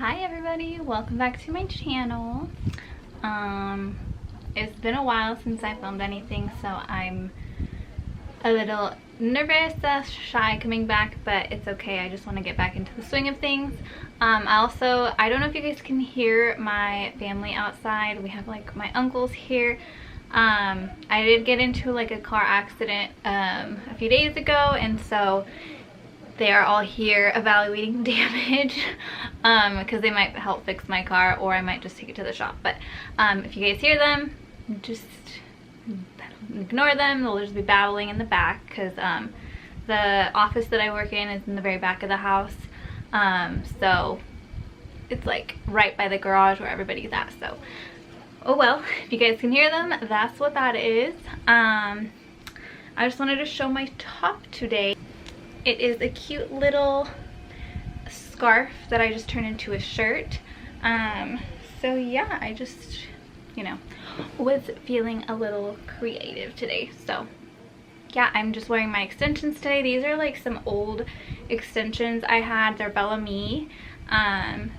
Hi everybody, welcome back to my channel. It's been a while since I filmed anything, so I'm a little nervous, shy coming back, but it's okay. I just want to get back into the swing of things. I don't know if you guys can hear my family outside. We have like my uncles here. I did get into like a car accident a few days ago, and so they are all here evaluating damage because they might help fix my car, or I might just take it to the shop. But if you guys hear them, just ignore them. They'll just be babbling in the back because the office that I work in is in the very back of the house, so it's like right by the garage where everybody's at. So oh well, if you guys can hear them, that's what that is. I just wanted to show my top today. It is a cute little scarf that I just turned into a shirt. So yeah, I just, you know, was feeling a little creative today. So yeah, I'm just wearing my extensions today. These are like some old extensions I had. They're Bella Me. And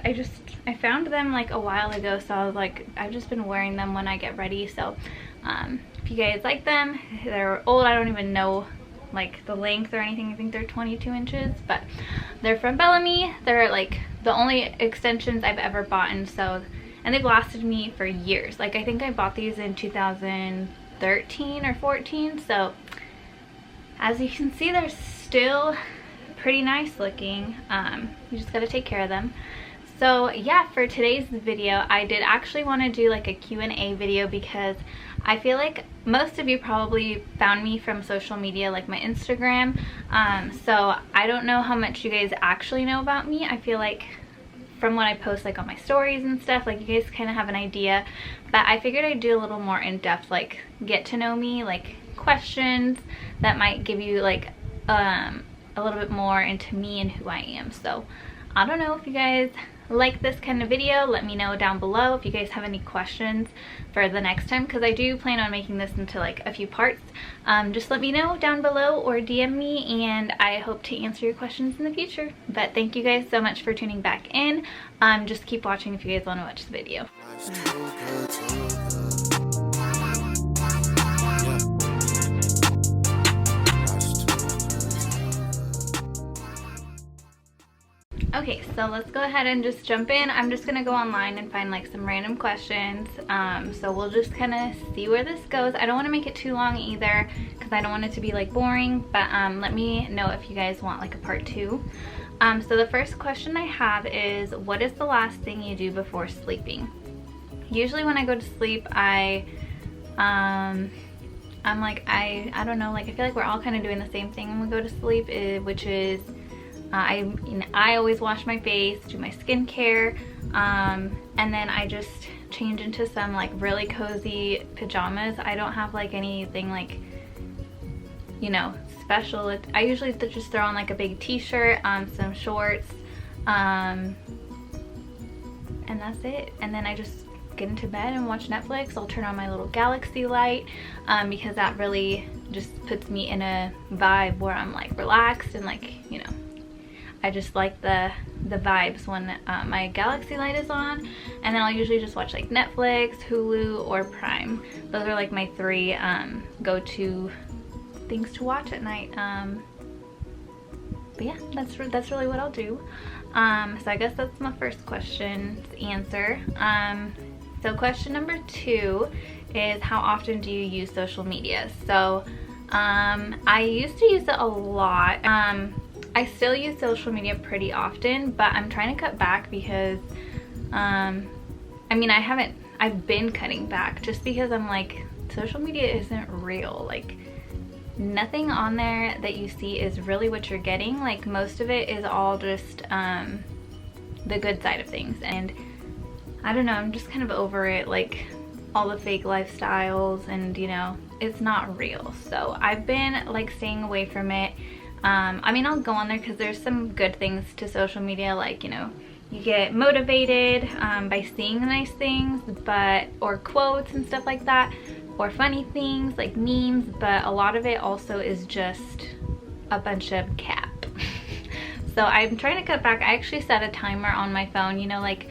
I found them like a while ago, so I was like, I've just been wearing them when I get ready. So if you guys like them, they're old. I don't even know like the length or anything. I think they're 22 inches, but they're from Bellamy. They're like the only extensions I've ever bought, and they've lasted me for years. Like I think I bought these in 2013 or 14, so as you can see, they're still pretty nice looking. You just gotta take care of them. So yeah, for today's video, I did actually want to do like a Q&A video because I feel like most of you probably found me from social media, like my Instagram. So I don't know how much you guys actually know about me. I feel like from what I post like on my stories and stuff, like you guys kind of have an idea, but I figured I'd do a little more in-depth, like get to know me, like questions that might give you like a little bit more into me and who I am. So I don't know if you guys like this kind of video. Let me know down below if you guys have any questions for the next time, because I do plan on making this into like a few parts. Just let me know down below or DM me, and I hope to answer your questions in the future. But thank you guys so much for tuning back in. Just keep watching if you guys want to watch the video. Okay, so let's go ahead and just jump in. I'm just gonna go online and find like some random questions. So we'll just kind of see where this goes. I don't want to make it too long either because I don't want it to be like boring, but let me know if you guys want like a part 2. So the first question I have is, what is the last thing you do before sleeping? Usually when I go to sleep, I'm like, I don't know, like I feel like we're all kind of doing the same thing when we go to sleep, which is I always wash my face, do my skincare, and then I just change into some like really cozy pajamas. I don't have like anything like, you know, special. I usually just throw on like a big t-shirt, some shorts, and that's it. And then I just get into bed and watch Netflix. I'll turn on my little galaxy light because that really just puts me in a vibe where I'm like relaxed and like, you know, I just like the vibes when my galaxy light is on. And then I'll usually just watch like Netflix, Hulu, or Prime. Those are like my 3 go-to things to watch at night. But yeah, that's really what I'll do. So I guess that's my first question's answer. So question number 2 is, how often do you use social media? So I used to use it a lot. I still use social media pretty often, but I'm trying to cut back because, I mean, I've been cutting back just because I'm like, social media isn't real. Like, nothing on there that you see is really what you're getting. Like, most of it is all just the good side of things. And I don't know, I'm just kind of over it, like all the fake lifestyles, and you know, it's not real. So I've been like staying away from it. I mean, I'll go on there because there's some good things to social media, like, you know, you get motivated by seeing nice things, or quotes and stuff like that, or funny things like memes, but a lot of it also is just a bunch of cap. So I'm trying to cut back. I actually set a timer on my phone, you know, like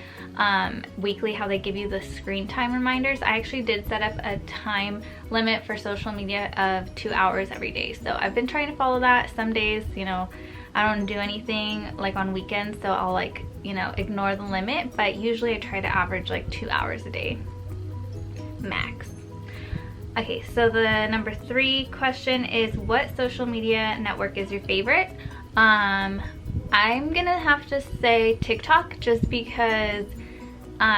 weekly how they give you the screen time reminders. I actually did set up a time limit for social media of 2 hours every day. So I've been trying to follow that. Some days, you know, I don't do anything like on weekends, so I'll like, you know, ignore the limit, but usually I try to average like 2 hours a day max. Okay, so the number 3 question is, what social media network is your favorite? I'm gonna have to say TikTok, just because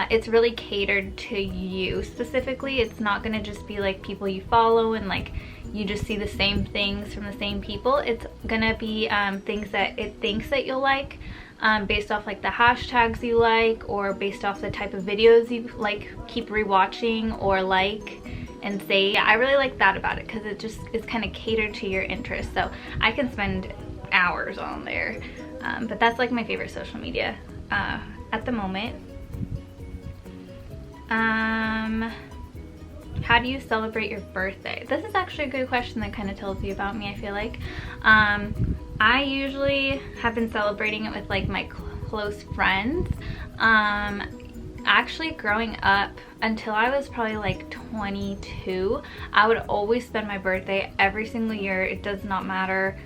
it's really catered to you specifically. It's not gonna just be like people you follow and like you just see the same things from the same people. It's gonna be things that it thinks that you'll like, based off like the hashtags you like, or based off the type of videos you like keep rewatching or like and say. Yeah, I really like that about it, because it just is kind of catered to your interests. So I can spend hours on there, but that's like my favorite social media at the moment. How do you celebrate your birthday? This is actually a good question that kind of tells you about me, I feel like. I usually have been celebrating it with like my close friends. Actually, growing up until I was probably like 22, I would always spend my birthday every single year. It does not matter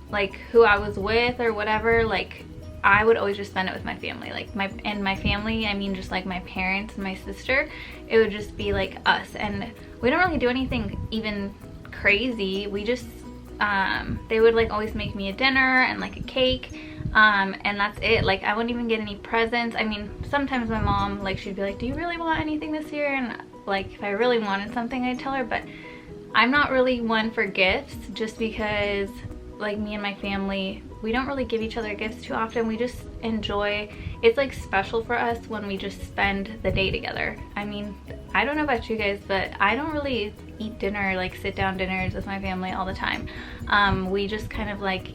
like who I was with or whatever, like I would always just spend it with my family. Like my family, I mean just like my parents and my sister. It would just be like us, and we don't really do anything even crazy. We just they would like always make me a dinner and like a cake, and that's it. Like I wouldn't even get any presents. I mean, sometimes my mom, like, she'd be like, do you really want anything this year? And like if I really wanted something, I'd tell her, but I'm not really one for gifts, just because like me and my family, we don't really give each other gifts too often. We just enjoy, it's like special for us when we just spend the day together. I mean, I don't know about you guys, but I don't really eat dinner, like sit down dinners with my family all the time. We just kind of like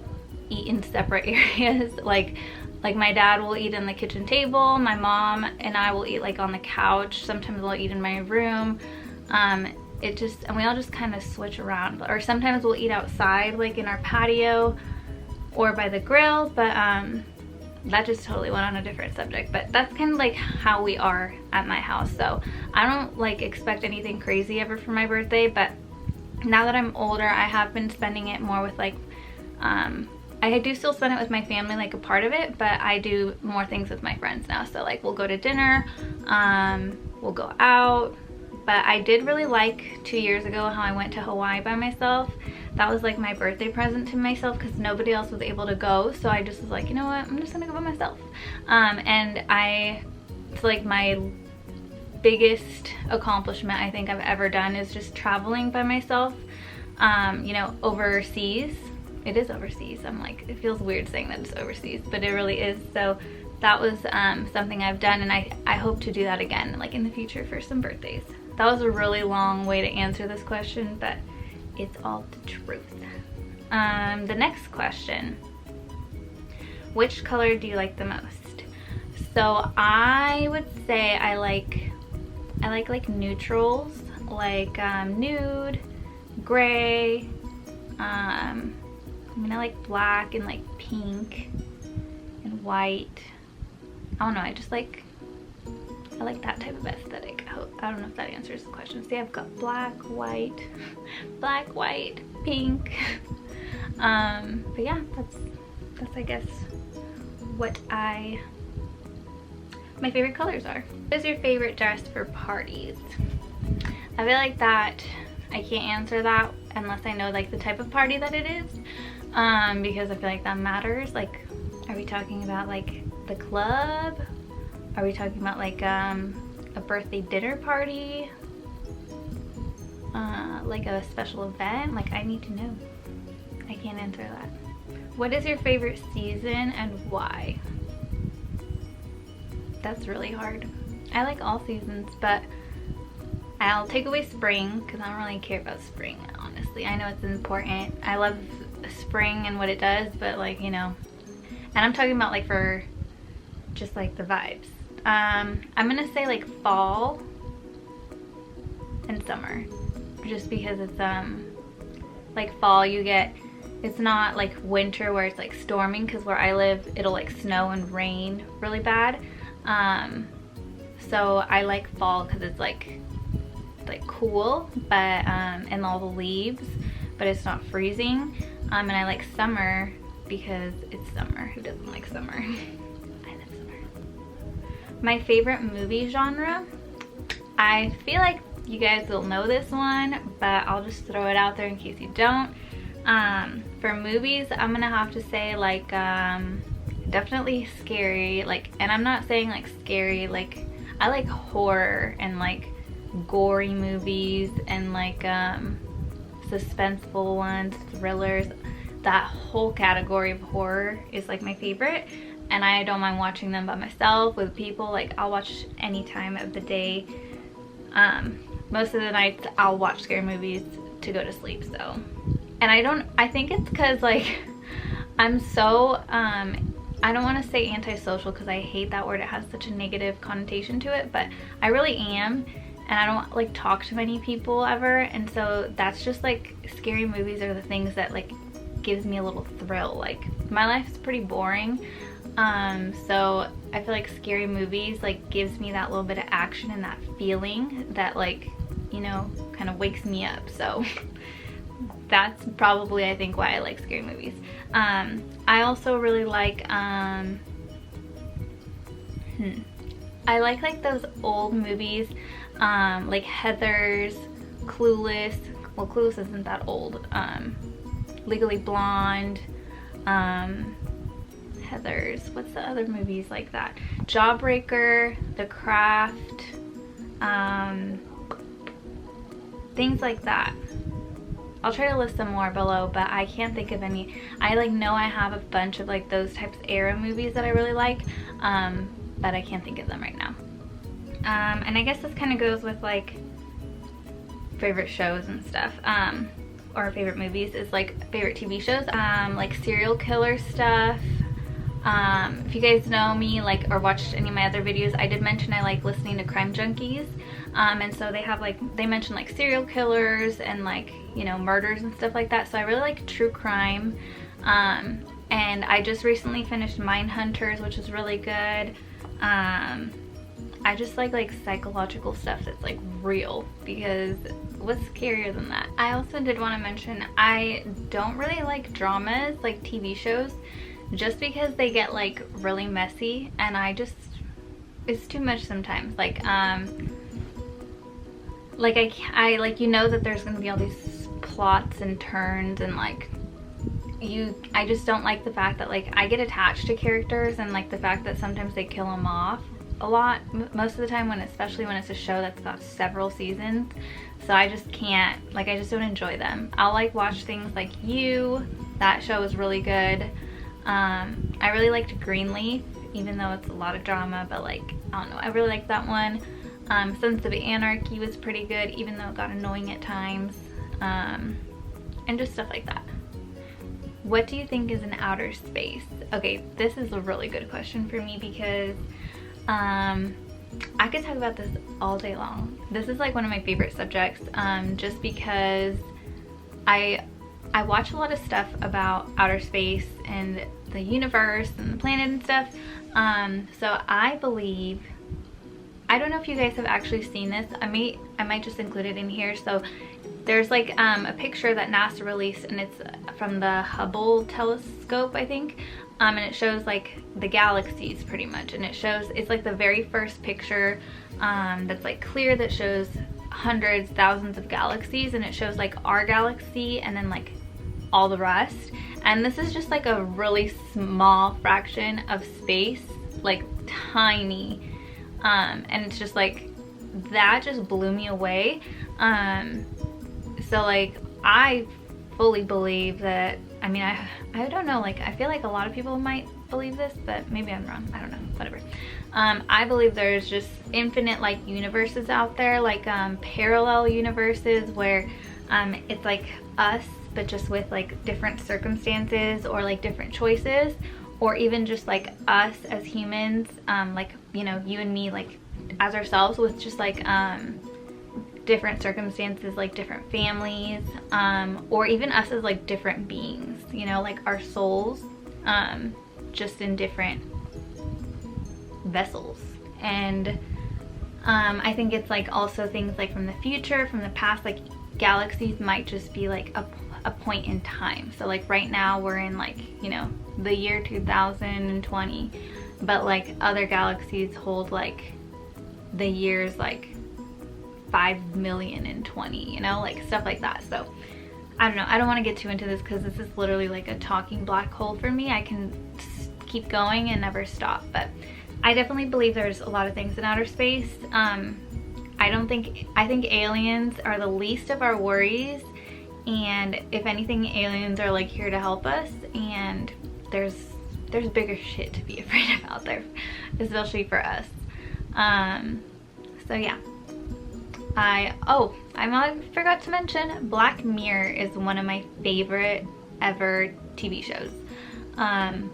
eat in separate areas. like my dad will eat in the kitchen table, my mom and I will eat like on the couch. Sometimes we'll eat in my room. And we all just kind of switch around, or sometimes we'll eat outside like in our patio or by the grill, but that just totally went on a different subject. But that's kind of like how we are at my house. So I don't like expect anything crazy ever for my birthday, but now that I'm older, I have been spending it more with like I do still spend it with my family, like a part of it, but I do more things with my friends now. So like we'll go to dinner, we'll go out. But I did really like 2 years ago how I went to Hawaii by myself. That was like my birthday present to myself, because nobody else was able to go. So I just was like, you know what, I'm just gonna go by myself. And it's like my biggest accomplishment I think I've ever done is just traveling by myself, you know, overseas. It is overseas. I'm like, it feels weird saying that it's overseas, but it really is. So that was something I've done, and I hope to do that again, like in the future for some birthdays. That was a really long way to answer this question, but it's all the truth. The next question, which color do you like the most? So I would say I like neutrals, like nude, gray, I mean, I like black and like pink and white. I don't know, I like that type of aesthetic. I don't know if that answers the question. See, I've got black, white, pink. But yeah, that's I guess what my favorite colors are. What is your favorite dress for parties? I feel like that I can't answer that unless I know like the type of party that it is, because I feel like that matters. Like, are we talking about like the club? Are we talking about like a birthday dinner party? Like a special event? Like, I need to know. I can't answer that. What is your favorite season and why? That's really hard. I like all seasons, but I'll take away spring because I don't really care about spring, honestly. I know it's important. I love spring and what it does, but like, you know, and I'm talking about like for just like the vibes. I'm gonna say like fall and summer, just because it's like fall, you get it's not like winter where it's like storming, because where I live it'll like snow and rain really bad. So I like fall because it's like cool, but and all the leaves, but it's not freezing. And I like summer because it's summer. Who doesn't like summer? I love summer. My favorite movie genre, I feel like you guys will know this one, but I'll just throw it out there in case you don't. For movies, I'm gonna have to say like definitely scary, like, and I'm not saying like scary, like I like horror and like gory movies and like suspenseful ones, thrillers. That whole category of horror is like my favorite, and I don't mind watching them by myself, with people. Like I'll watch any time of the day. Most of the nights I'll watch scary movies to go to sleep. So, and I think it's because like I'm so I don't want to say antisocial because I hate that word. It has such a negative connotation to it, but I really am, and I don't like talk to many people ever, and so that's just like scary movies are the things that like gives me a little thrill. Like my life's pretty boring, so I feel like scary movies like gives me that little bit of action and that feeling that, like, you know, kind of wakes me up. So that's probably, I think, why I like scary movies. I also really like I like those old movies, like Heathers, Clueless. Well, Clueless isn't that old. Legally Blonde, Heathers. What's the other movies like that? Jawbreaker, The Craft, things like that. I'll try to list some more below, but I can't think of any. I like know I have a bunch of like those types of era movies that I really like, but I can't think of them right now. And I guess this kind of goes with like favorite shows and stuff, or favorite movies is like favorite TV shows, like serial killer stuff. If you guys know me, like, or watched any of my other videos, I did mention I like listening to Crime Junkies, and so they have like, they mention like serial killers and like, you know, murders and stuff like that. So I really like true crime, and I just recently finished Mindhunters, which is really good. I just like psychological stuff that's like real, because what's scarier than that? I also did want to mention I don't really like dramas, like TV shows, just because they get like really messy, and it's too much sometimes. Like I like, you know that there's gonna be all these plots and turns, and like I just don't like the fact that like I get attached to characters, and like the fact that sometimes they kill them off a lot most of the time, especially when it's a show that's got several seasons. So I just can't, like, I just don't enjoy them. I'll like watch things like You. That show was really good. I really liked Greenleaf, even though it's a lot of drama, but like, I don't know, I really liked that one. Sons of Anarchy was pretty good, even though it got annoying at times, and just stuff like that. What do you think is in outer space? Okay, this is a really good question for me, because I could talk about this all day long. This is like one of my favorite subjects, just because I watch a lot of stuff about outer space and the universe and the planet and stuff. So I believe, I don't know if you guys have actually seen this. I might just include it in here. So there's like a picture that NASA released, and it's from the Hubble telescope, I think. And it shows like the galaxies pretty much, and it's like the very first picture that's like clear, that shows hundreds, thousands of galaxies, and it shows like our galaxy and then like all the rest. And this is just like a really small fraction of space, like tiny, and it's just like, that just blew me away. So like, I fully believe that, I mean, I don't know, like, I feel like a lot of people might believe this, but maybe I'm wrong, I don't know, whatever. I believe there's just infinite like universes out there, like parallel universes where it's like us, but just with like different circumstances or like different choices, or even just like us as humans, like, you know, you and me, like as ourselves, with just like different circumstances, like different families, or even us as like different beings, you know, like our souls, just in different vessels. And I think it's like also things like from the future, from the past, like galaxies might just be like a point in time. So like right now we're in like, you know, the year 2020, but like other galaxies hold like the years like 5,000,020, you know, like stuff like that. So I don't know, I don't want to get too into this because this is literally like a talking black hole for me. I can keep going and never stop, but I definitely believe there's a lot of things in outer space. I think aliens are the least of our worries, and if anything, aliens are like here to help us, and there's bigger shit to be afraid of out there, especially for us. So yeah. I forgot to mention, Black Mirror is one of my favorite ever TV shows.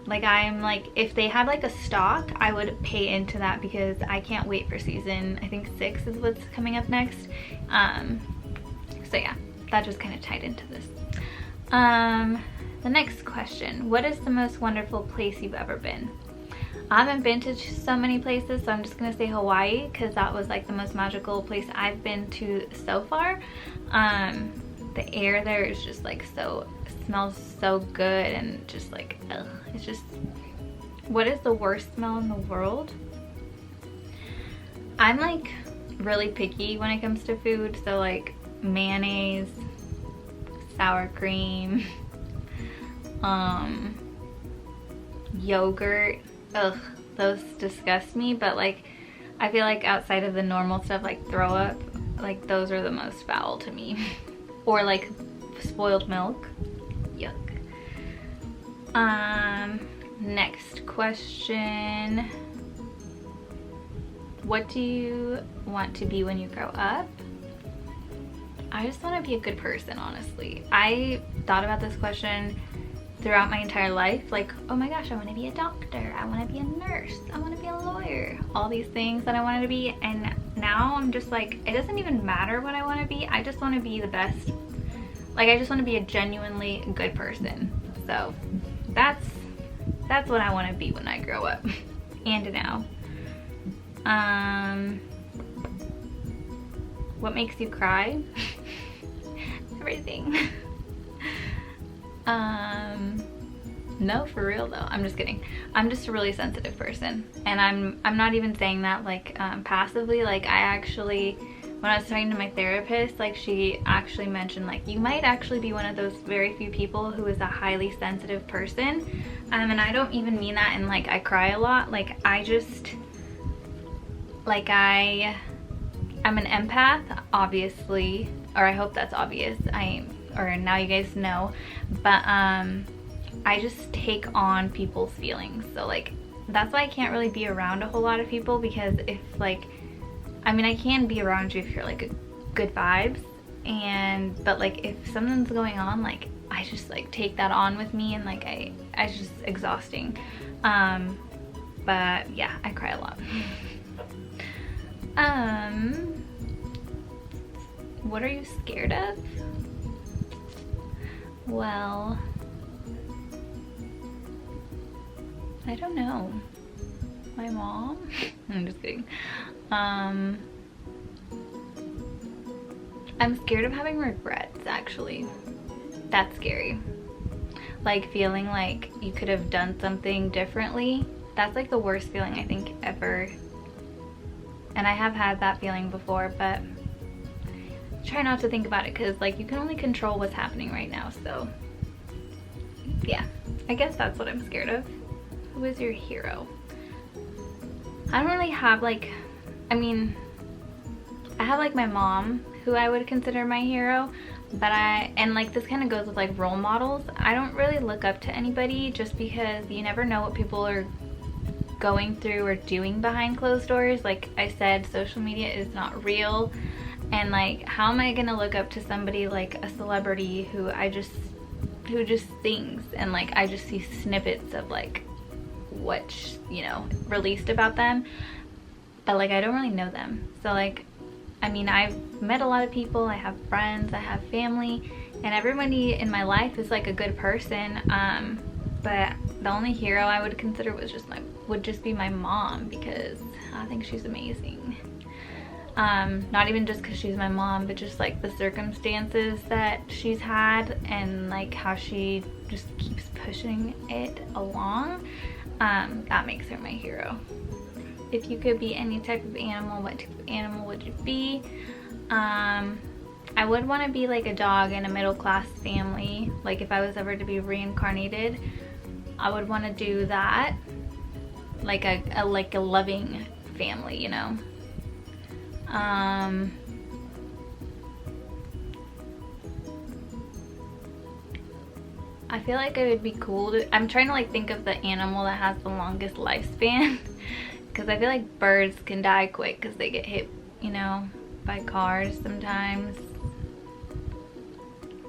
Like I'm like, if they had like a stock, I would pay into that because I can't wait for season, I think 6 is what's coming up next. So yeah, that just kind of tied into this. The next question, what is the most wonderful place you've ever been? I haven't been to so many places, so I'm just gonna say Hawaii because that was like the most magical place I've been to so far. The air there is just like smells so good, and just like, ugh, it's just, what is the worst smell in the world? I'm like really picky when it comes to food, so like mayonnaise, sour cream, yogurt, ugh, those disgust me. But like I feel like outside of the normal stuff like throw up, like those are the most foul to me. Or like spoiled milk, yuck. Next question, what do you want to be when you grow up? I just want to be a good person, honestly. I thought about this question throughout my entire life, like, oh my gosh, I want to be a doctor, I want to be a nurse, I want to be a lawyer, all these things that I wanted to be. And now I'm just like, it doesn't even matter what I want to be, I just want to be the best. Like, I just want to be a genuinely good person. So that's what I want to be when I grow up. And now, what makes you cry? Everything. No, for real though, I'm just kidding. I'm just a really sensitive person, and I'm not even saying that like passively. Like I actually, when I was talking to my therapist, like she actually mentioned like you might actually be one of those very few people who is a highly sensitive person. And I don't even mean that in like I cry a lot. Like I just, like I'm an empath, obviously, or I hope that's obvious. Or now you guys know, but I just take on people's feelings. So like that's why I can't really be around a whole lot of people, because if like, I mean, I can be around you if you're like a good vibes, but like if something's going on, like I just like take that on with me, and like it's just exhausting. But yeah, I cry a lot. What are you scared of? Well, I don't know. My mom? I'm just kidding. I'm scared of having regrets, actually. That's scary. Like feeling like you could have done something differently. That's like the worst feeling I think ever. And I have had that feeling before, but try not to think about it, because like you can only control what's happening right now. So yeah, I guess that's what I'm scared of. Who is your hero? I don't really have like, I mean, I have like my mom, who I would consider my hero, but and like this kind of goes with like role models. I don't really look up to anybody, just because you never know what people are going through or doing behind closed doors. Like I said, social media is not real. And like, how am I gonna look up to somebody like a celebrity who just sings, and like I just see snippets of like what's, you know, released about them, but like I don't really know them. So like I mean, I've met a lot of people, I have friends, I have family, and everybody in my life is like a good person. But the only hero I would consider would just be my mom, because I think she's amazing. Not even just because she's my mom, but just like the circumstances that she's had and like how she just keeps pushing it along. That makes her my hero. If you could be any type of animal, what type of animal would you be? I would want to be like a dog in a middle-class family. Like if I was ever to be reincarnated, I would want to do that. Like a loving family, you know. I feel like it would be cool to, I'm trying to like think of the animal that has the longest lifespan, because I feel like birds can die quick because they get hit, you know, by cars sometimes,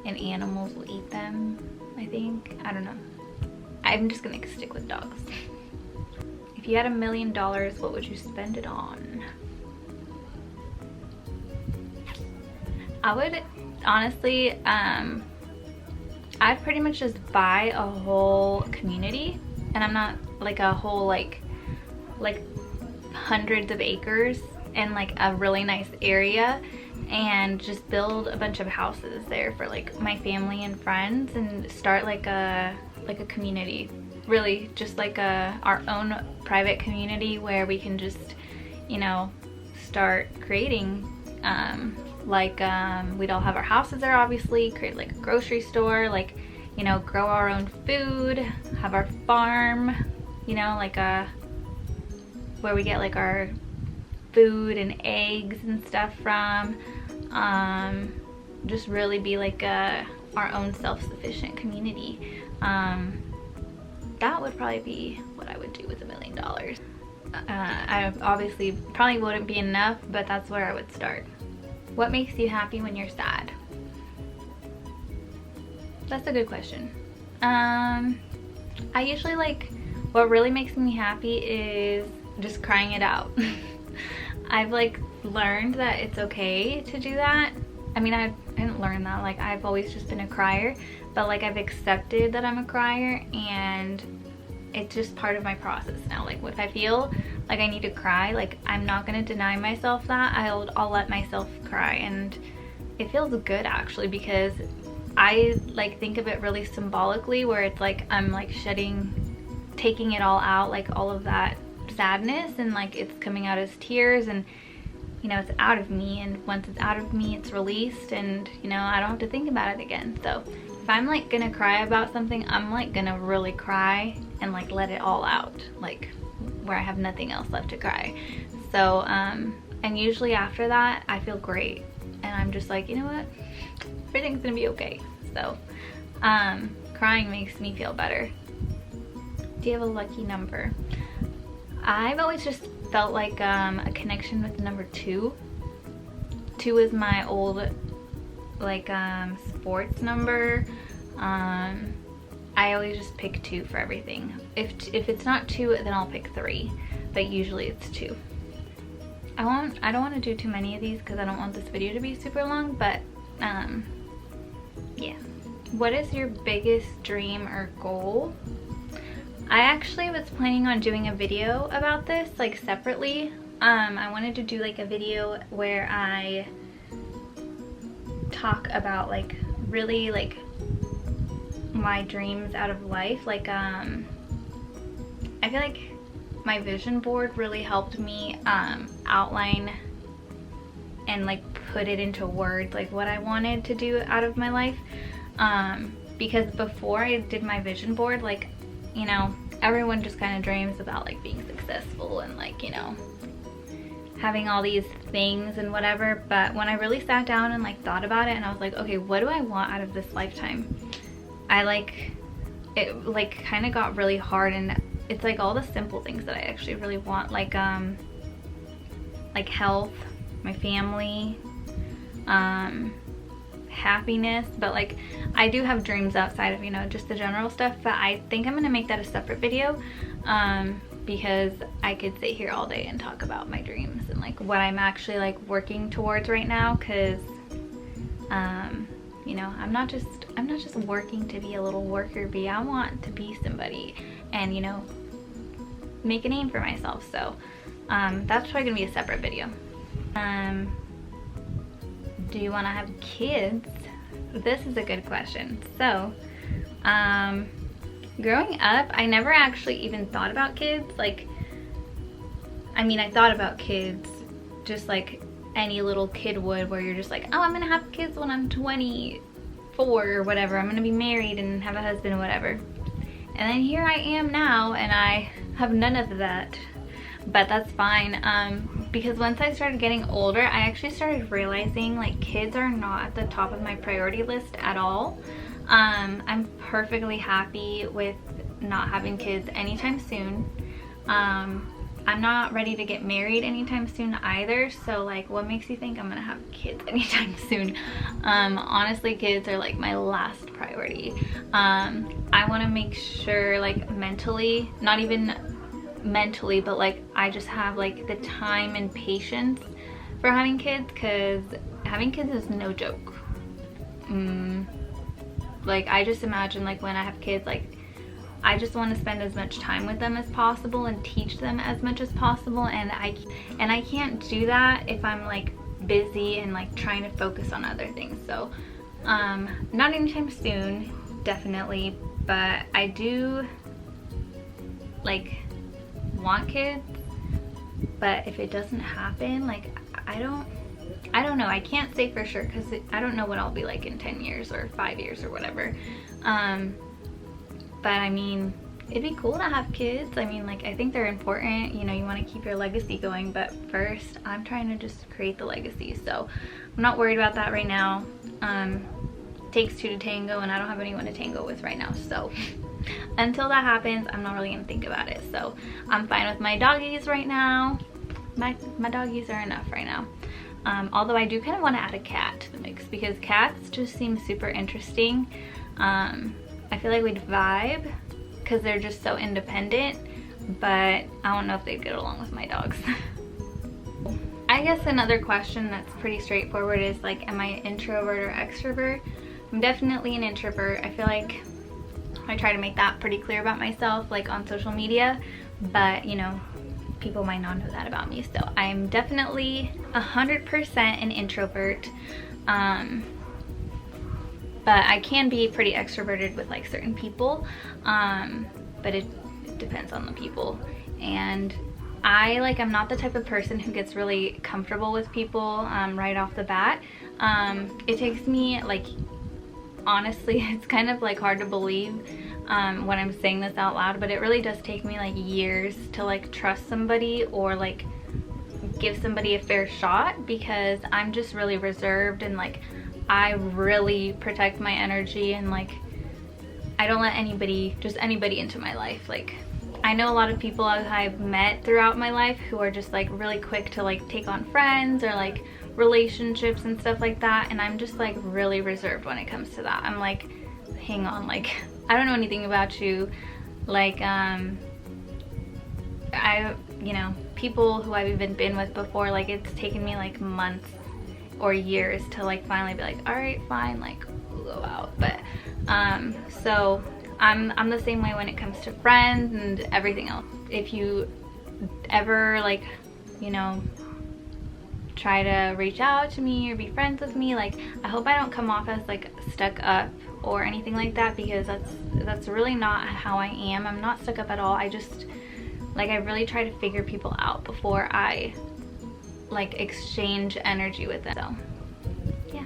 and animals will eat them, I think. I don't know. I'm just gonna stick with dogs. If you had $1 million, what would you spend it on? I would honestly, I'd pretty much just buy a whole community, and I'm not like a whole like hundreds of acres and like a really nice area, and just build a bunch of houses there for like my family and friends, and start like a community, really just like our own private community where we can just, you know, start creating we'd all have our houses there, obviously, create like a grocery store, like, you know, grow our own food, have our farm, you know, like where we get like our food and eggs and stuff from. Just really be like our own self-sufficient community. That would probably be what I would do with $1 million. I obviously probably wouldn't be enough, but that's where I would start. What makes you happy when you're sad? That's a good question. I usually what really makes me happy is just crying it out. I've like learned that it's okay to do that. I mean, I didn't learn that, like I've always just been a crier, but like I've accepted that I'm a crier, and it's just part of my process now. Like if I feel like I need to cry, like I'm not gonna deny myself that. I'll let myself cry, and it feels good actually, because I like think of it really symbolically, where it's like I'm like taking it all out, like all of that sadness, and like it's coming out as tears, and you know, it's out of me, and once it's out of me, it's released, and you know, I don't have to think about it again. So if I'm like gonna cry about something, I'm like gonna really cry and like let it all out, like where I have nothing else left to cry. So and usually after that I feel great, and I'm just like, you know what, everything's gonna be okay. So crying makes me feel better. Do you have a lucky number? I've always just felt like a connection with the number 2. 2 is my old like sports number. I always just pick 2 for everything. If it's not 2, then I'll pick 3, but usually it's 2. I don't want to do too many of these because I don't want this video to be super long, but yeah. What is your biggest dream or goal? I actually was planning on doing a video about this like separately. I wanted to do like a video where I talk about like really like my dreams out of life. Like I feel like my vision board really helped me outline and like put it into words, like what I wanted to do out of my life. Because before I did my vision board, like, you know, everyone just kind of dreams about like being successful and like, you know, having all these things and whatever. But when I really sat down and like thought about it, and I was like, okay, what do I want out of this lifetime? It like kind of got really hard, and it's like all the simple things that I actually really want, like health, my family, happiness. But like I do have dreams outside of, you know, just the general stuff, but I think I'm gonna make that a separate video, because I could sit here all day and talk about my dreams and like what I'm actually like working towards right now, because you know, I'm not just working to be a little worker bee. I want to be somebody and, you know, make a name for myself. So that's probably gonna be a separate video. Do you want to have kids? This is a good question. So growing up, I never actually even thought about kids. Like, I mean, I thought about kids just like any little kid would, where you're just like, oh, I'm gonna have kids when I'm 24 or whatever. I'm gonna be married and have a husband or whatever. And then here I am now, and I have none of that. But that's fine, because once I started getting older, I actually started realizing like kids are not at the top of my priority list at all. I'm perfectly happy with not having kids anytime soon. I'm not ready to get married anytime soon either, so like, what makes you think I'm gonna have kids anytime soon? Honestly, kids are like my last priority. I want to make sure, like, mentally, not even mentally, but like I just have like the time and patience for having kids, because having kids is no joke. Like, I just imagine like when I have kids, like I just want to spend as much time with them as possible and teach them as much as possible, and I can't do that if I'm like busy and like trying to focus on other things. So not anytime soon, definitely, but I do like want kids. But if it doesn't happen, like I don't know, I can't say for sure, because I don't know what I'll be like in 10 years or 5 years or whatever. But I mean, it'd be cool to have kids. I mean, like, I think they're important, you know, you want to keep your legacy going, but first I'm trying to just create the legacy, so I'm not worried about that right now. It takes two to tango, and I don't have anyone to tango with right now, so until that happens, I'm not really gonna think about it. So I'm fine with my doggies right now. My doggies are enough right now. Although I do kind of want to add a cat to the mix, because cats just seem super interesting. I feel like we'd vibe because they're just so independent, but I don't know if they'd get along with my dogs. I guess another question that's pretty straightforward is like, am I an introvert or extrovert? I'm definitely an introvert. I feel like I try to make that pretty clear about myself, like on social media, but you know, people might not know that about me. So I'm definitely 100% an introvert. But I can be pretty extroverted with like certain people, but it depends on the people. And I'm not the type of person who gets really comfortable with people right off the bat. It takes me, like, honestly, it's kind of like hard to believe when I'm saying this out loud, but it really does take me like years to like trust somebody or like give somebody a fair shot, because I'm just really reserved, and like I really protect my energy, and like I don't let anybody into my life. Like, I know a lot of people I've met throughout my life who are just like really quick to like take on friends or like relationships and stuff like that, and I'm just like really reserved when it comes to that. I'm like, hang on, like I don't know anything about you. Like you know, people who I've even been with before, like it's taken me like months or years to like finally be like, all right, fine, like we'll go out. But so I'm the same way when it comes to friends and everything else. If you ever like, you know, try to reach out to me or be friends with me, like I hope I don't come off as like stuck up or anything like that, because that's really not how I am. I'm not stuck up at all. I just like, I really try to figure people out before I like exchange energy with them. So yeah,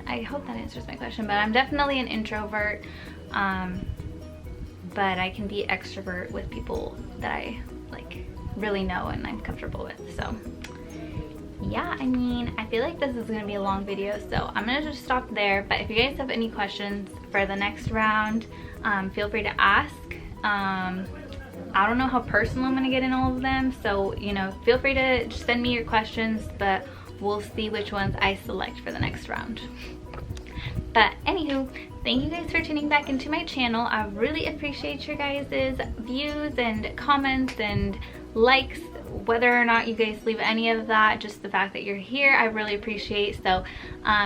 I hope that answers my question. But I'm definitely an introvert, but I can be extrovert with people that I like really know and I'm comfortable with. So yeah, I mean, I feel like this is gonna be a long video, so I'm gonna just stop there. But if you guys have any questions for the next round, feel free to ask. I don't know how personal I'm gonna get in all of them, so you know, feel free to just send me your questions, but we'll see which ones I select for the next round. But anywho, thank you guys for tuning back into my channel. I really appreciate your guys' views and comments and likes. Whether or not you guys leave any of that, just the fact that you're here, I really appreciate. So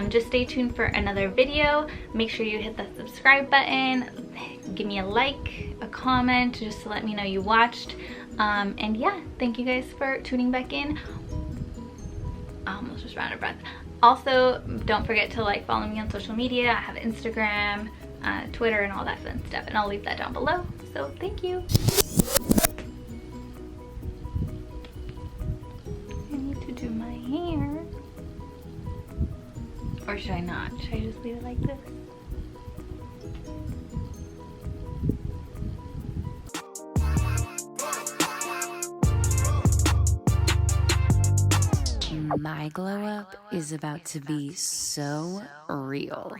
just stay tuned for another video. Make sure you hit that subscribe button, give me a like, a comment, just to let me know you watched. And yeah, thank you guys for tuning back in. I almost just ran out of breath. Also, don't forget to follow me on social media. I have Instagram, Twitter, and all that fun stuff, and I'll leave that down below. So thank you. I need to do my hair. Or should I not? Should I just leave it like this? My glow up is about to be so real.